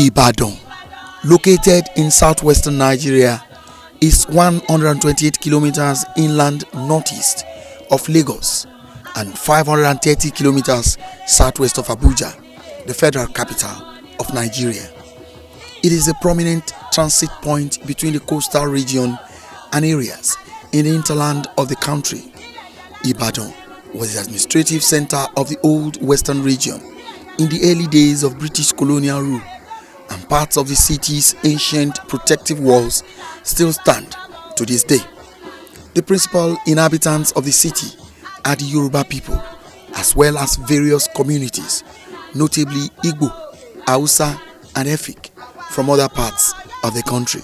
Ibadan, located in southwestern Nigeria, is 128 kilometers inland northeast of Lagos and 530 kilometers southwest of Abuja, the federal capital of Nigeria. It is a prominent transit point between the coastal region and areas in the hinterland of the country. Ibadan was the administrative center of the old western region in the early days of British colonial rule, and parts of the city's ancient protective walls still stand to this day. The principal inhabitants of the city are the Yoruba people, as well as various communities, notably Igbo, Hausa, and Efik from other parts of the country.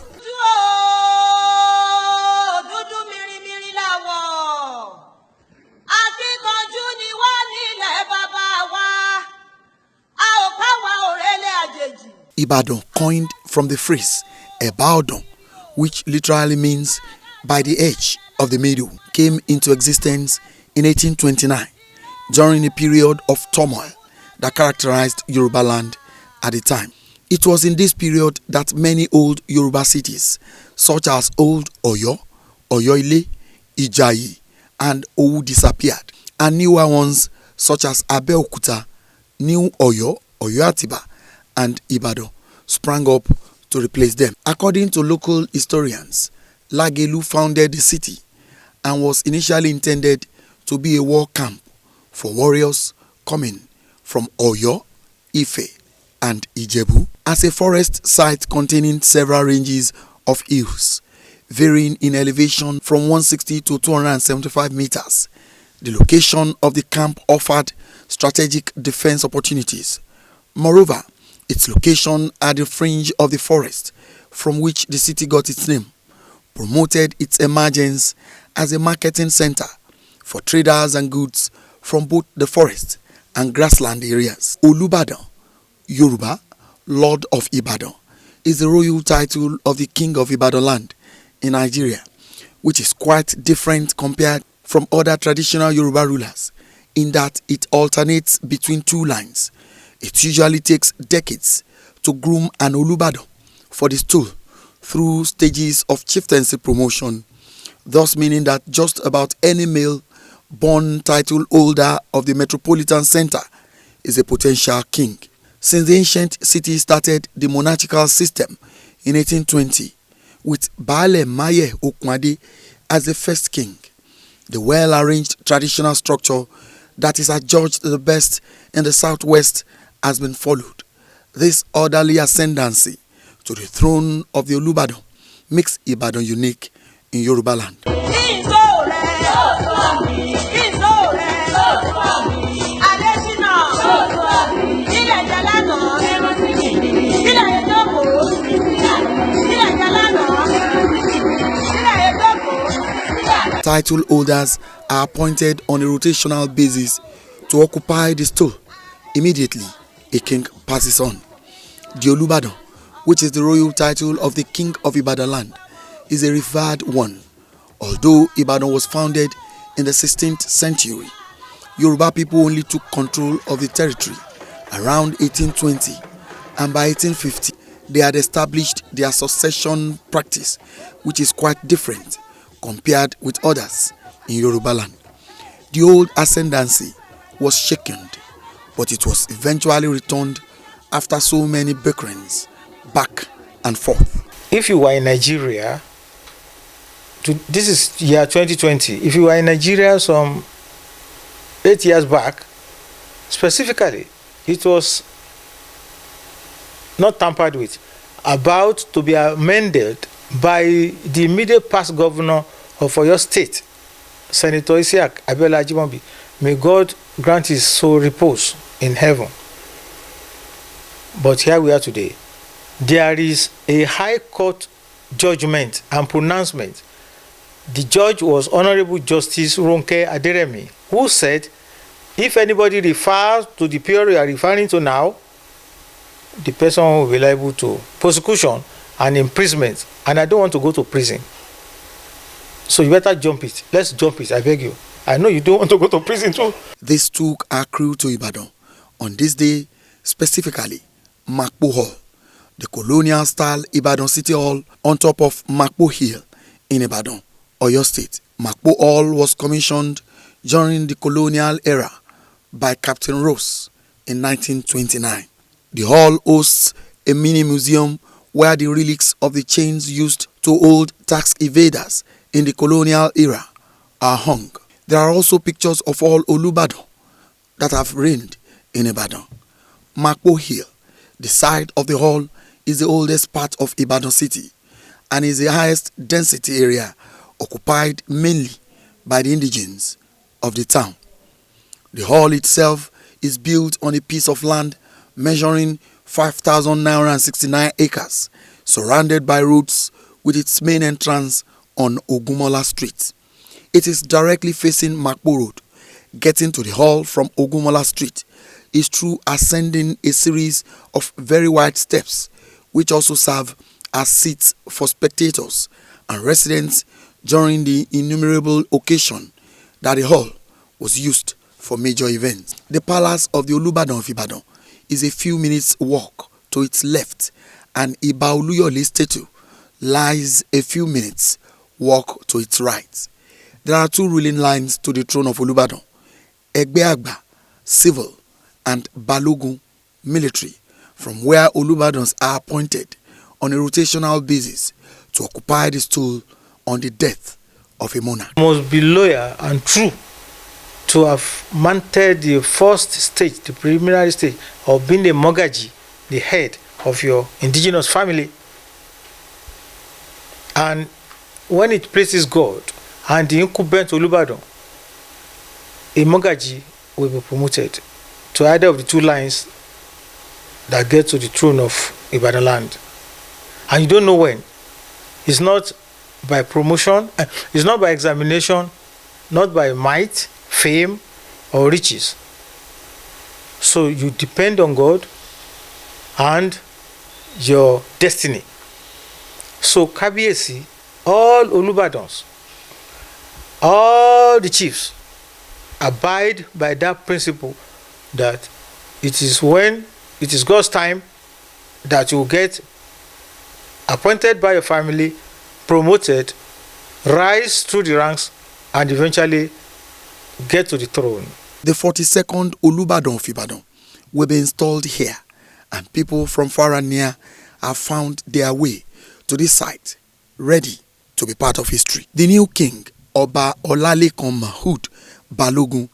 Ibadan, coined from the phrase Ibadan, which literally means by the edge of the middle, came into existence in 1829 during a period of turmoil that characterized Yoruba land at the time. It was in this period that many old Yoruba cities, such as Old Oyo, Oyo-Ile, Ijayi, and Owu disappeared, and newer ones such as Abeokuta, New Oyo, Oyo-Atiba, and Ibadan sprang up to replace them. According to local historians, Lagelu founded the city and was initially intended to be a war camp for warriors coming from Oyo, Ife, and Ijebu, as a forest site containing several ranges of hills, varying in elevation from 160 to 275 meters. The location of the camp offered strategic defense opportunities. Moreover, its location at the fringe of the forest from which the city got its name promoted its emergence as a marketing center for traders and goods from both the forest and grassland areas. Olubadan, Yoruba, Lord of Ibadan, is the royal title of the King of Ibadan land in Nigeria, which is quite different compared from other traditional Yoruba rulers in that it alternates between two lines. It usually takes decades to groom an Olubadan for the stool through stages of chieftaincy promotion, thus meaning that just about any male born title holder of the metropolitan center is a potential king. Since the ancient city started the monarchical system in 1820, with Baale Maye Okwade as the first king, the well-arranged traditional structure that is adjudged the best in the southwest has been followed. This orderly ascendancy to the throne of the Olubadan makes Ibadan unique in Yoruba land. Title holders are appointed on a rotational basis to occupy the stool immediately a king passes on. The Olubadan, which is the royal title of the King of Ibadan land, is a revered one. Although Ibadan was founded in the 16th century, Yoruba people only took control of the territory around 1820, and by 1850 they had established their succession practice, which is quite different compared with others in Yoruba land. The old ascendancy was shaken, but it was eventually returned after so many bickerings back and forth. If you were in Nigeria, this is year 2020, if you were in Nigeria some 8 years back, specifically, it was not tampered with, about to be amended by the immediate past governor of Oyo State, Senator Isiaq Abiola Ajimobi. May God grant his soul repose in heaven. But here we are today. There is a high court judgment and pronouncement. The judge was Honorable Justice Ronke Aderemi, who said, if anybody refers to the period we are referring to now, the person will be liable to prosecution and imprisonment. And I don't want to go to prison. So you better jump it. Let's jump it, I beg you. I know you don't want to go to prison too. This took accrue to Ibadan on this day, specifically Makpo Hall, the colonial-style Ibadan City Hall on top of Makpo Hill in Ibadan, Oyo State. Makpo Hall was commissioned during the colonial era by Captain Ross in 1929. The hall hosts a mini museum where the relics of the chains used to hold tax evaders in the colonial era are hung. There are also pictures of all Olubadan that have reigned in Ibadan. Makpo Hill, the site of the hall, is the oldest part of Ibadan city and is the highest density area occupied mainly by the indigenes of the town. The hall itself is built on a piece of land measuring 5,969 acres, surrounded by roads with its main entrance on Ogumola Street. It is directly facing Makpo Road. Getting to the hall from Ogumola Street is through ascending a series of very wide steps, which also serve as seats for spectators and residents during the innumerable occasion that the hall was used for major events. The palace of the Olubadan of Ibadan is a few minutes walk to its left, and Iba Oluyole statue lies a few minutes walk to its right. There are two ruling lines to the throne of Olubadan: Egbeagba, civil, and Balogun, military, from where Olubadans are appointed on a rotational basis to occupy the stool on the death of a monarch. Must be loyal and true to have mounted the first stage, the preliminary stage of being the Mogaji, the head of your indigenous family. And when it places God and the incumbent Olubadan, a Mogaji will be promoted to either of the two lines that get to the throne of Ibadan land. And you don't know when. It's not by promotion, it's not by examination, not by might, fame, or riches. So you depend on God and your destiny. So Kabiyesi, all Olubadans, all the chiefs abide by that principle that it is when it is God's time that you get appointed by your family, promoted, rise through the ranks, and eventually get to the throne. The 42nd Olubadan of Ibadan will be installed here, and people from far and near have found their way to this site, ready to be part of history. The new king, Oba Olalekan Mahood Balogun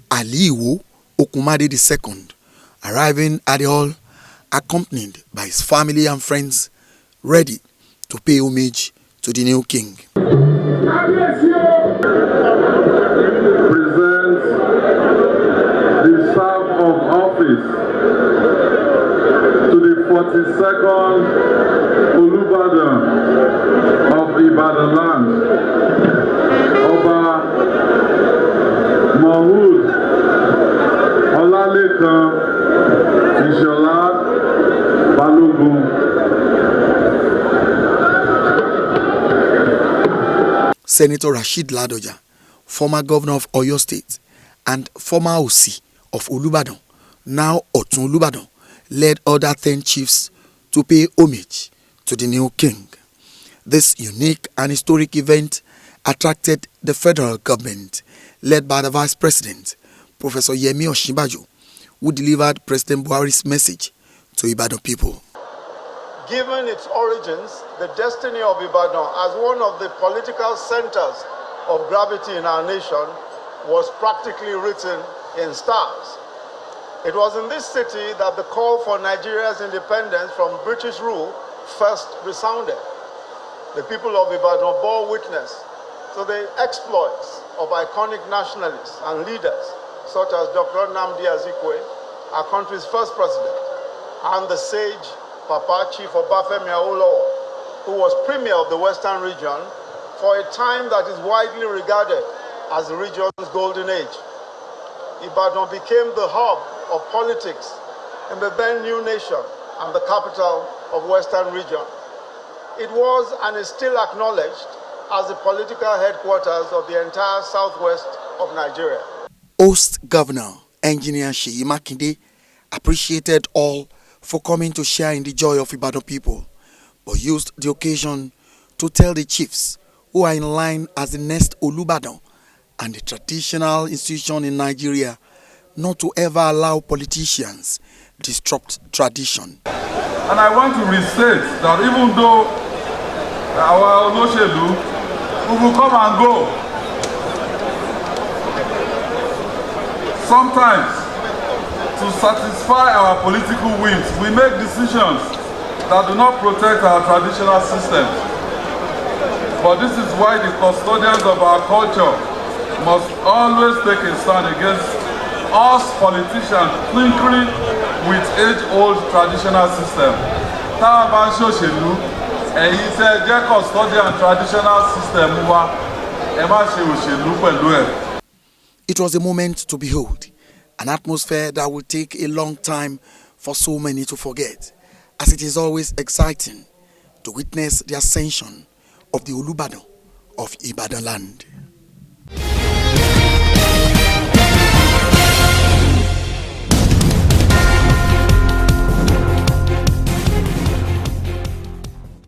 Aliwo Okumade II, arriving at the hall accompanied by his family and friends, ready to pay homage to the new king. Presents the serve of office to the 42nd Olubadan of Ibadan land, Oba Mahood Olalekan Ishola Balogun. Senator Rashid Ladoja, former governor of Oyo State and former OC of Olubadan, now Otun Olubadan, led other 10 chiefs to pay homage to the new king. This unique and historic event attracted the federal government, led by the Vice President, Professor Yemi Osinbajo, who delivered President Buhari's message to Ibadan people. Given its origins, the destiny of Ibadan as one of the political centers of gravity in our nation was practically written in stars. It was in this city that the call for Nigeria's independence from British rule first resounded. The people of Ibadan bore witness to the exploits of iconic nationalists and leaders such as Dr. Nnamdi Azikiwe, our country's first president, and the sage Papa Chief Obafemi Awolowo, who was premier of the Western region for a time that is widely regarded as the region's golden age. Ibadan became the hub of politics in the then new nation and the capital of Western region. It was and is still acknowledged as the political headquarters of the entire southwest of Nigeria. Host Governor Engineer Seyi Makinde appreciated all for coming to share in the joy of Ibadan people, but used the occasion to tell the chiefs who are in line as the next Olubadan and the traditional institution in Nigeria not to ever allow politicians disrupt tradition. And I want to restate that even though our Oloselu, we will come and go, sometimes to satisfy our political whims, we make decisions that do not protect our traditional system. But this is why the custodians of our culture must always take a stand against us politicians tinkering with age-old traditional system. Táwa bá ń ṣòṣèlú, ẹ̀yin tẹ́ jẹ́ custodian traditional system wa, ẹ má ṣe òṣèlú pẹ̀lú ẹ̀. It was a moment to behold, an atmosphere that will take a long time for so many to forget, as it is always exciting to witness the ascension of the Olubadan of Ibadan land.